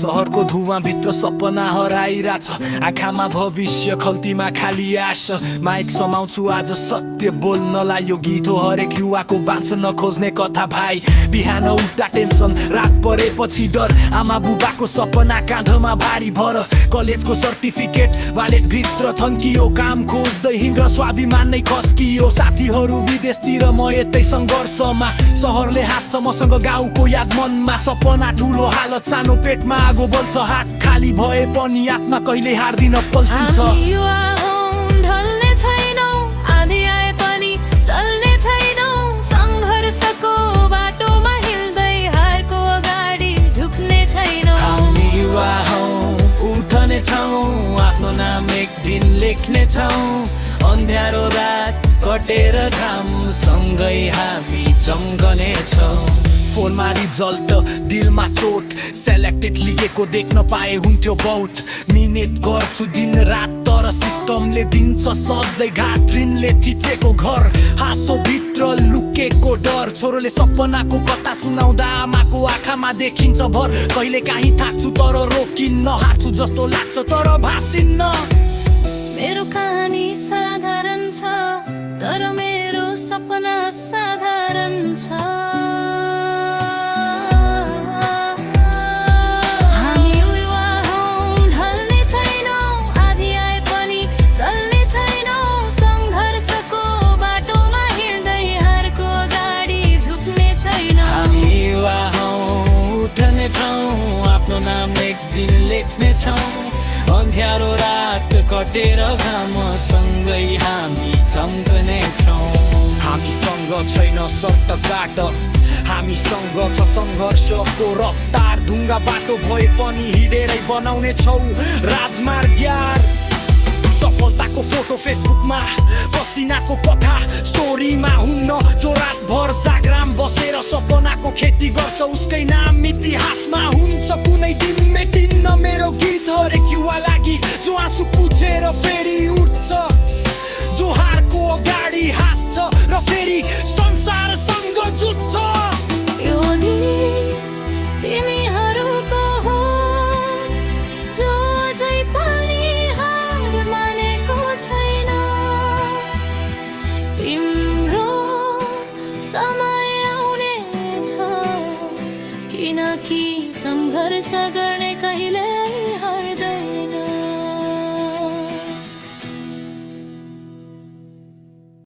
सहरको धुवा भित्र सपना हराइराछ, आँखामा भविष्य खल्तीमा खाली आश। माइक समाउँछु आज सत्य बोल्नलाई, यो गीत हो हरेक युवाको बाँच्न खोज्ने कथा भाइ। बिहान उठ्दा टेन्सन, रात परेपछि डर, आमा बुबाको सपना काँधमा भारी भर। कलेजको सर्टिफिकेट वालेट भित्र थन्कियो, काम खोज्दै हिँड्दा स्वाभिमान नै खस्कियो। साथीहरू विदेशतिर, म यतै सङ्घर्षमा, सहरले हाँस्छ मसँग गाउँको याद मनमा। सपना ठुलो हालत सानो, पेटमा आगो बल्छ, हात खाली भए पनि आत्मा कहिले हार्दिन पल्टिन्छ। आफ्नो नाम एक दिन लेख्ने छौँ, अन्ध्यारो रात कटेर घाम सँगै हामी चम्कने छौँ। फोनमा रिजल्ट, दिलमा चोट, सेलेक्टेड लिगेको देख्न पाए हुन्थ्यो बहुत। मिहिनेत गर्छु दिन रात तर सिस्टमले दिन्छ सधैँ घाट, ऋणले चिचेको घर, हाँसो भित्र लुकेको डर। छोरोले सपनाको कथा सुनाउँदा आमाको आँखामा देखिन्छ भर। कहिले काहीँ थाक्छु तर रोकिन्न, हार्छु जस्तो लाग्छ तर भासिन्न। मेरो कहानी साधारण छ तर मेरो सपना साधारण छ। आफ्नो नाम एक दिन लेख्ने छौँ, अन्ध्यारो रात कटेर घाम सँगै हामी चम्कने छौँ। हामीसँग छैन सर्टकट, हामीसँग छ सङ्घर्षको रफ्तार। ढुङ्गा बाटो भए पनि हिँडेरै बनाउने छौ राजमार्ग यार। सफलताको फोटो फेसबुकमा, पसिनाको कथा स्टोरीमा हुन्न, जो रातभर जागराम बसेर सपनाको खेती गर्छ, उसकै नाम इतिहासमा हुन्छ कुनै दिन मेटिन्न। मेरो गीत हरेक युवा लागि जो आँसु पुछेर फेरि उठ्छ, जो हारको अगाडि हाँस्छ र फेरि संसारसँग जुझ्छ। यो दिन तिमीहरूको हो जो अझै पनि हार मानेको छैन। तिम्रो समय आउनेछ, किनकि सङ्घर्ष